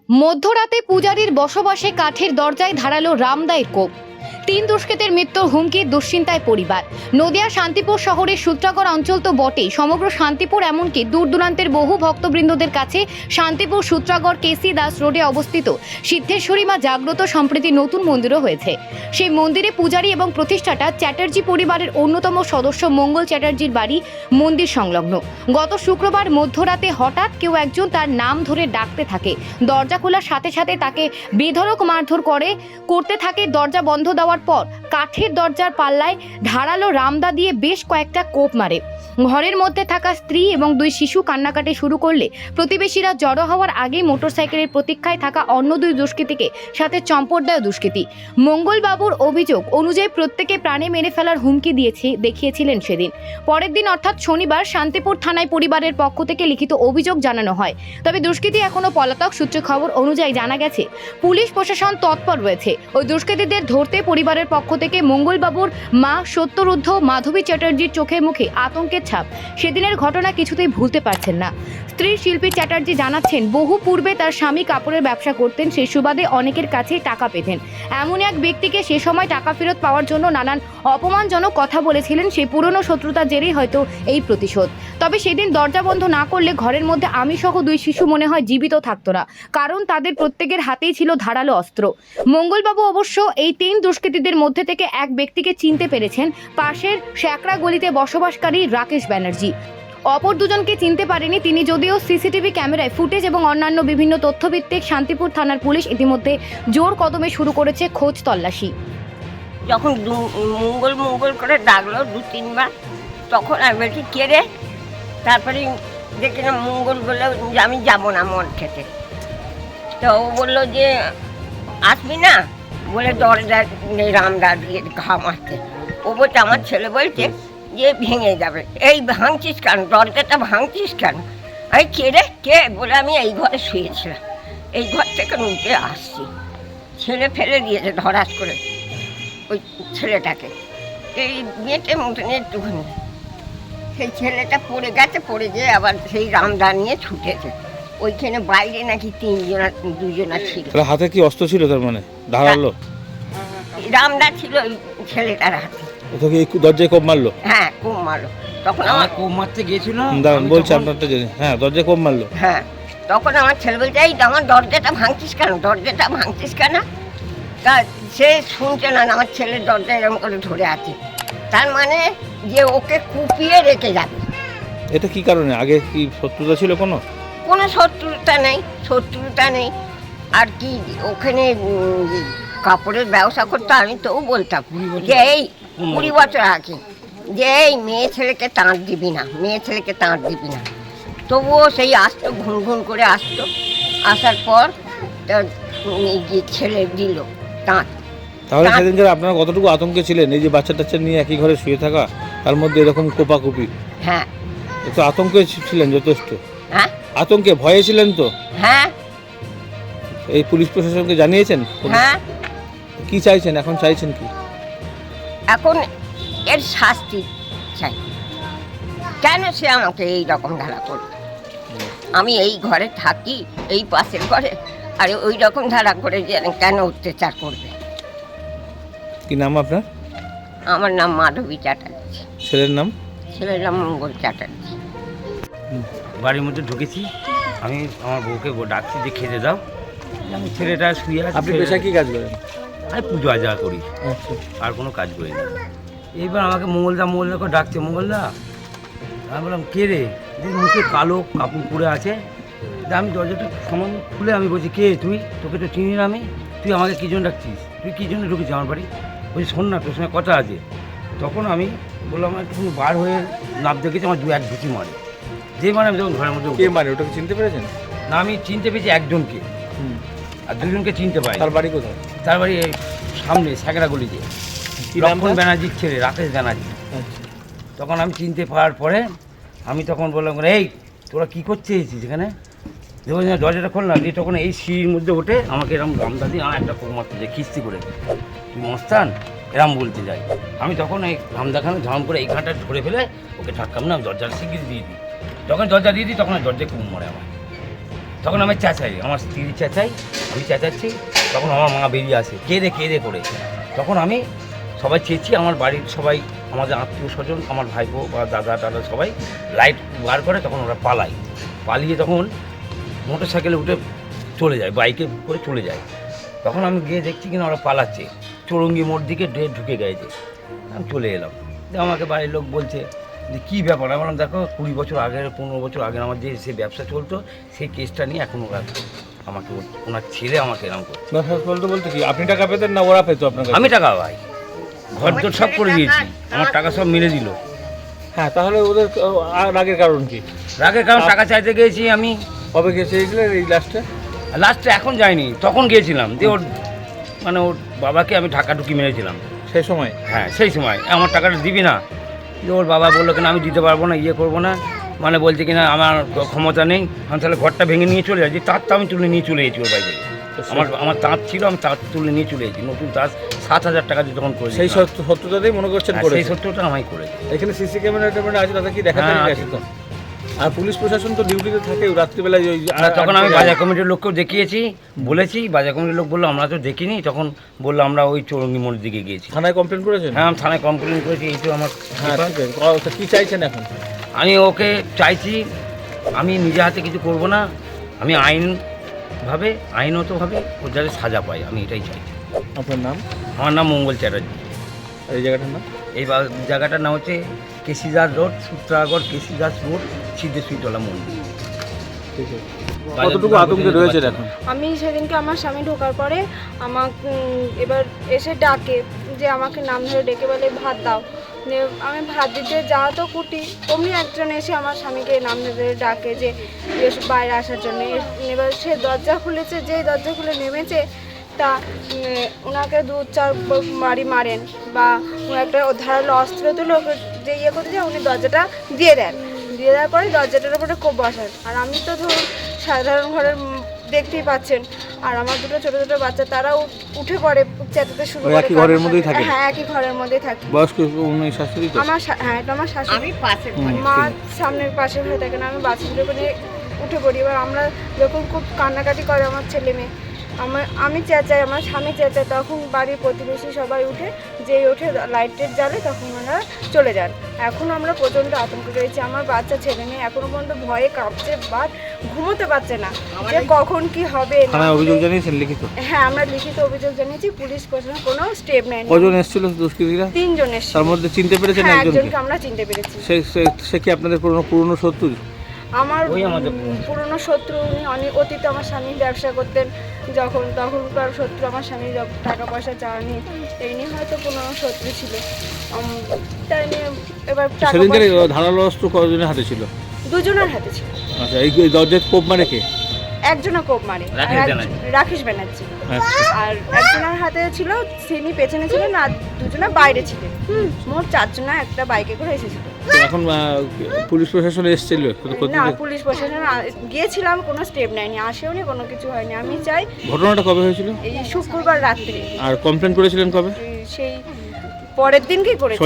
মধ্যরাতে পূজারীর বসবাসে কাঠের দরজায় ধারালো রামদায়ের কোপ। 3 দুষ্কৃতীর মৃত্যুর হুমকি, দুশ্চিন্তায় পরিবার। নদিয়া শান্তিপুর শহরের সূত্রাগড় অঞ্চল তো বটেই, সমগ্র শান্তিপুর এমনকি দূর দূরান্তের বহু ভক্তবৃন্দদের কাছে শান্তিপুর সূত্রাগড় কেসি দাস রোডে অবস্থিত সিদ্ধেশ্বরী মা জাগ্রত সম্প্রীতি নতুন মন্দিরও হয়েছে। সেই মন্দিরে পূজারী এবং প্রতিষ্ঠাতা চ্যাটার্জি পরিবারের অন্যতম সদস্য মঙ্গল চ্যাটার্জির বাড়ি মন্দির সংলগ্ন। গত শুক্রবার মধ্যরাতে হঠাৎ কেউ একজন তার নাম ধরে ডাকতে থাকে। দরজা খোলার সাথে সাথে তাকে বেধড়ক মারধর করতে থাকে। দরজা বন্ধ দেওয়ার পর কাঠের দরজার পাল্লায় ধারালো রামদা দিয়ে বেশ কয়েকটা কোপ মারে। ঘরের মধ্যে থাকা স্ত্রী এবং 2 শিশু কান্নাকাটি শুরু করলে প্রতিবেশীরা জড়ো হওয়ার আগেই মোটরসাইকেলের প্রতীক্ষায় থাকা অন্য 2 দুষ্কৃতীকে সাথে চম্পট দেয় দুষ্কৃতী। মঙ্গলবাবুর অভিযোগ অনুযায়ী প্রত্যেকে প্রাণে মেরে ফেলার হুমকি দেখিয়েছিলেন সেদিন। পরের দিন অর্থাৎ শনিবার শান্তিপুর থানায় পরিবারের পক্ষ থেকে লিখিত অভিযোগ জানানো হয়। তবে দুষ্কৃতী এখনো পলাতক। সূত্রে খবর অনুযায়ী জানা গেছে পুলিশ প্রশাসন তৎপর রয়েছে। ওই দুষ্কৃতীদের ধরতে পরিবারের পক্ষ থেকে মঙ্গলবাবুর মা সত্যরুদ্ধ মাধবী চ্যাটার্জির চোখে মুখে আতঙ্কের ছাপ। সেদিনের ঘটনা কিছুতেই ভুলতে পারছেন না। স্ত্রী শিল্পী চ্যাটার্জি জানাচ্ছেন, বহু পূর্বে তার স্বামী কাপড়ের ব্যবসা করতেন, সেই সুবাদে অনেকের কাছেই টাকা পেতেন। এমন এক ব্যক্তিকে সে সময় টাকা ফেরত পাওয়ার জন্য নানান অপমানজনক কথা বলেছিলেন। সেই পুরনো শত্রুতার জেরেই হয়তো এই প্রতিশোধ। তবে সেদিন দরজা বন্ধ না করলে ঘরের মধ্যে আমি সহ 2 শিশু মনে হয় জীবিত থাকতো না, কারণ তাদের প্রত্যেকের হাতেই ছিল ধারালো অস্ত্র। মঙ্গলবাবু অবশ্য এই 3 দুষ্কৃতীদের মধ্যে থেকে এক ব্যক্তিকে চিনতে পেরেছেন, পাশের শ্যাকরা গলিতে বসবাসকারী রাকেশ ব্যানার্জি। অপর দুজনকে চিনতে পারেনি তিনি, যদিও সিসিটিভি ক্যামেরায় ফুটেজ এবং অন্যান্য বিভিন্ন তথ্যভিত্তিক শান্তিপুর থানার পুলিশ ইতিমধ্যে জোর কদমে শুরু করেছে খোঁজ তল্লাশি। যখন মঙ্গল করে ডাকলো 2-3 বার, তখন আমি বলছি কে রে? তারপরে দেখি না মঙ্গল বললো যে আমি যাবো না মদ খেতে। তো ও বললো যে আসবি না বলে দরজা রামদা দিয়ে ঘা মারতে। ও বলছে আমার ছেলে বলছে যে ভেঙে যাবে, এই ভাঙছিস কেন, দরজাটা ভাঙছিস কেন? আমি কে রে কে বলে আমি এই ঘরে শুয়েছিলাম, এই ঘর থেকে উঠে আসছি। ছেলে ফেলে দিয়েছে ধরাস করে ওই ছেলেটাকে, এই মেয়েটে মুঠে একটুখানি। সেই ছেলেটা পড়ে গেছে, পড়ে যেয়ে আবার সেই রামদা নিয়ে ছুটেছে। ওইখানে বাইরে নাকি 2 জনা ছিল। হাতে কি অস্ত্র ছিল? তার মানে ধারালো রামদা ছিল ওই ছেলেটার হাতে। ওকে এই দরজায় কোপ মারলো? হ্যাঁ, কোপ মারলো। তখন আমার কোপ মারতে গিয়েছিল। দাঁড়ান বলছি আপনারটা জেনে। হ্যাঁ, দরজায় কোপ মারলো। হ্যাঁ, তখন আমার ছেলে বলছে এই আমার দরজাটা ভাঙছিস কেন, দরজাটা ভাঙছিস কেন? তা সে শুনছে না, আমার ছেলের দরজা এরকম করে ধরে আছে, তার মানে যে ওকে কুপিয়ে রেখে যাবে। এটা কি কারণে? আগে কি শত্রুতা ছিল কোনো? কোনো শত্রুতা নেই। আর কি ওখানে কাপড়ের ব্যবসা করতো, আমি তো বলতাম যে এই 20 বছর আগে যে এই মেয়ে ছেলেকে তাঁত দিবি না, মেয়ে ছেলেকে তাঁত দিবি না। তবুও সেই আসতো, ঘুন করে আসতো। আসার পর তার ছেলে দিল তাঁত। তাহলে সেদিনকার আপনারা কতটুকু আতঙ্কে ছিলেন? এই যে বাচ্চা টাচ্চা নিয়ে একই ঘরে শুয়ে থাকা, তার মধ্যে এরকম কোপাকুপি। হ্যাঁ, একটু আতঙ্কে ছিলেন যথেষ্ট। হ্যাঁ, আতঙ্কে ভয়ে ছিলেন তো? হ্যাঁ, এই পুলিশ প্রশাসনকে জানিয়েছেন? হ্যাঁ। কি চাইছেন এখন? চাইছেন কি এখন? এর শাস্তি চাই। কেন সে আমাকে এই রকম ধারা করবে? আমি এই ঘরে থাকি, এই পাশের ঘরে, আর ওই রকম ধারা করে যে কেন অত্যাচার করবে? কি নাম আপনার? আমার নাম মাধবী চ্যাটার্জি। ছেলের নাম? ছেলের নাম মঙ্গল চ্যাটার্জি। বাড়ির মধ্যে ঢুকেছি, আমি আমার বউকে ডাকছি যে খেতে দাও। আমি ছেলেটা শুয়ে আছে। আপনি পেশা কি কাজ করেন? আমি পুজো আজা করি, আর কোনো কাজ করি না। এইবার আমাকে মঙ্গলদা করে ডাকছে, মঙ্গলদা। আমি বললাম কে রে? মুখে কালো কাপড় পরে আছে। আমি দরজাটা সমান খুলে আমি বলছি কে তুই? তোকে তো চিনি না আমি। তুই আমাকে কী জন্য ডাকছিস? তুই কী জন্য ঢুকেছিস আমার বাড়ি? বলছি শোন না, তোর সঙ্গে কথা আছে। তখন আমি বললাম একটু বার হয়ে লাভ দেখেছি, আমার 2-1 ঢুকি মারে। যে মানে আমি যখন ঘরের মধ্যে কে মারে? ওটাকে চিনতে পেরেছেন? না, আমি চিনতে পেরেছি একজনকে, আর 2জনকে চিনতে পারি। তার বাড়ি কোথায়? তার বাড়ি সামনে শ্যাকরা গলিতে। লক্ষণ ব্যানার্জির ছেলে, রাকেশ ব্যানার্জি। তখন আমি চিনতে পারার পরে আমি তখন বললাম এই তোরা কী করতে এসেছিস এখানে? দেখো দরজাটা খোল না। দিয়ে তখন এই সিঁড়ির মধ্যে ওঠে আমাকে এরকম গামদা দিয়ে আমার একটা কোপ মারতে যায় খিস্তি করে, তুই মস্তান এরম বলতে যাই। আমি তখন এই গামদাখানে ঝাম করে এই ঘাটটা ধরে ফেলে ওকে ধাক্কাম না, আমি দরজাটা শিখিয়ে দিয়ে দিই। যখন দরজা দিয়ে দিই তখন দরজায় কোপ মারে আমার। তখন আমি চেঁচাই, আমার স্ত্রী চেঁচাই, আমি চেঁচাচ্ছি, তখন আমার মা বেরিয়ে আসে কেঁদে করে। তখন আমি সবাই চেয়েছি, আমার বাড়ির সবাই, আমাদের আত্মীয় স্বজন, আমার ভাইপো বা দাদা টাদা সবাই লাইট বার করে, তখন ওরা পালিয়ে তখন মোটর সাইকেলে উঠে চলে যায়, বাইকে করে চলে যায়। তখন আমি গিয়ে দেখছি কিনা ওরা পালাচ্ছে, চৌরঙ্গি মোড় দিকে ঢুকে গেছে। আমি চলে এলাম, আমাকে বাড়ির লোক বলছে যে কী ব্যাপার। আমি বললাম দেখো 20 বছর আগের 15 বছর আগের আমার যে সে ব্যবসা চলতো, সেই কেসটা নিয়ে এখন ওরা আমাকে ওনার ছেলে আমাকে এরকম করছে। বলতে কি আপনি টাকা পেতেন না ওরা পেতো আপনার কাছে? আমি টাকা ভাই ঘর দর সব করে দিয়েছি, আমার টাকা সব মেরে দিল। হ্যাঁ, তাহলে ওদের রাগের কারণ কি? রাগের কারণ টাকা চাইতে গিয়েছি আমি। কবে গেছে এইগুলো এই লাস্টে এখন যাইনি, তখন গিয়েছিলাম দিয়ে ওর ওর বাবাকে আমি ঢাকাঢুকি মেরেছিলাম সেই সময়। হ্যাঁ, সেই সময় আমার টাকাটা দিবি না, দিয়ে ওর বাবা বললো কিনা আমি দিতে পারবো না, করবো না, বলছে কিনা আমার ক্ষমতা নেই। আমি তাহলে ঘরটা ভেঙে নিয়ে চলে যাচ্ছি, তাঁতটা আমি তুলে নিয়ে চলে গেছি ওর বাড়ি থেকে। আমার তাঁত ছিল, আমি তাঁত তুলে নিয়ে চলে গেছি, নতুন তাঁত 7,000 টাকা দিয়ে তখন করে। সেই সত্যতাতেই মনে করছেন? সেই সত্যটা আমি করেছি। এখানে সিসি ক্যামেরা আছে, তাদের কি দেখা আছে তো? আর পুলিশ প্রশাসন তো ডিউটিতে থাকে রাত্রিবেলায়। তখন আমি বাজার কমিটির লোককেও দেখিয়েছি, বলেছি, বাজার কমিটির লোক বললো আমরা তো দেখিনি। তখন বললো আমরা ওই চৌরঙ্গি মোড়ের দিকে গিয়েছি। থানায় কমপ্লেন করেছেন? হ্যাঁ, আমি থানায় কমপ্লেন করেছি। এই তো আমার। হ্যাঁ, কি চাইছেন এখন? আমি ওকে চাইছি, আমি নিজে হাতে কিছু করব না, আমি আইনতভাবে ওর যাতে সাজা পাই, আমি এটাই চাইছি। আপনার নাম? আমার নাম মঙ্গল চ্যাটার্জি। আর এই জায়গাটার নাম? এই জায়গাটার নাম হচ্ছে কেশিদাস রোড, সূত্রাগড় কেশিদাস রোড, সিদ্ধেশ্বরীতলা মন্দির। ঠিক আছে। কতটুকু আতঙ্কে রয়েছে এখন? আমি সেদিনকে আমার স্বামী ঢোকার পরে আমাকে এবার এসে ডাকে যে আমাকে নাম ধরে ডেকে বলে ভাত দাও। আমি ভাত দিতে যাওয়া তো কুটি, অমনি একজন এসে আমার স্বামীকে নাম ধরে ডাকে যে বাইরে আসার জন্য। এবার সে দরজা খুলেছে, যেই দরজা খুলে নেমেছে তা ওনাকে 2-4 বাড়ি মারেন বা একটা ধারালো অস্ত্র তুলে যে করতে যায়, উনি দরজাটা দিয়ে দেওয়ার পরে দরজাটার উপরে কোপ বসান। আর আমি তো ধরুন সাধারণ ঘরের দেখতেই পাচ্ছেন, আর আমার দুটো ছোটো ছোটো বাচ্চা, তারাও উঠে পড়ে, চেঁচাতে শুরু করে। একই ঘরের মধ্যেই থাকে? হ্যাঁ, একই ঘরের মধ্যেই থাকে। বয়স্ক শাশুড়ি? হ্যাঁ, এটা আমার শাশুড়ি। আমি পাশের মা সামনের পাশে হয়ে থাকে না, আমি বাচ্চাদের করে উঠে পড়ি। এবার আমরা যখন খুব কান্নাকাটি করে আমার ছেলে মেয়ে, আমি চেঁচাই, আমার স্বামী চেঁচাই, তখন বাড়ির প্রতিবেশী সবাই উঠে, যেই ওঠে লাইটের জ্বালে তখন ওনারা চলে যান। এখন আমরা প্রচণ্ড আতঙ্ক রয়েছি, আমার বাচ্চা ছেলে মেয়ে এখনো পর্যন্ত ভয়ে কাঁপছে বা ঘুমোতে পারছে না যে কখন কি হবে। অভিযোগ জানিয়েছেন লিখিত? হ্যাঁ, আমরা লিখিত অভিযোগ জানিয়েছি, পুলিশ প্রশাসন কোনো স্টেপ নেয়নি। কজন এসেছিল দুষ্কৃতীরা? 3 জন এসেছিল। তার মধ্যে চিনতে পেরেছেন একজনকে? আমরা চিনতে পেরেছি। সে কি আপনাদের পুরনো শত্রু? আমার পুরনো শত্রু। উনি অতীতে আমার স্বামী ব্যবসা করতেন, তখনকার শত্রু আমার স্বামী টাকা পয়সা চাওয়ানি, এই নিয়ে হয়তো পুরনো শত্রু ছিল। তাই নিয়ে এবার ধারালো অস্ত্র কজনের হাতে ছিল? 2 জনের হাতে ছিল। আচ্ছা, এই দরজায় কোপ মারে কে? একজনের কোপ মারে রাকেশ ব্যানার্জি, আর একজনের হাতে ছিল, তিনি পেছনে ছিলেন, আর 2 জনা বাইরে ছিলেন। মোট 4 জনা একটা বাইকে করে এসেছিল। এখন পুলিশ প্রশাসন এসেছিল? না, পুলিশ প্রশাসন গিয়েছিলাম, কোনো স্টেপ নেয়নি, আসেওনি, কোনো কিছু হয়নি। আমি চাই। ঘটনাটা কবে হয়েছিল? এই শুক্রবার রাত্রে। আর কমপ্লেন করেছিলেন কবে? সেই পরের দিনকেই করেছি,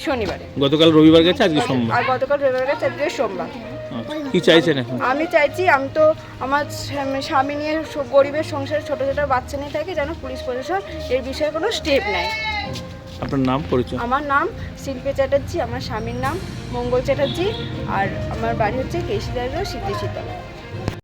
শনিবারে। গতকাল রবিবার গেছে, আজকে সোমবার। আর গতকাল রবিবার গেছে, আজকে সোমবার। কি চাইছেন এখন? আমি চাইছি, আমি তো আমার স্বামী নিয়ে গরিবের সংসারে ছোটো ছোটো বাচ্চা নিয়ে থাকি, যেন পুলিশ প্রশাসন এর বিষয়ে কোনো স্টেপ নেয়। আপনার নাম, পরিচয়? আমার নাম শিল্পী চ্যাটার্জি, আমার স্বামীর নাম মঙ্গল চ্যাটার্জি, আর আমার বাড়ি হচ্ছে কেশিদাস রোড, সিদ্ধেশ্বরীতলা।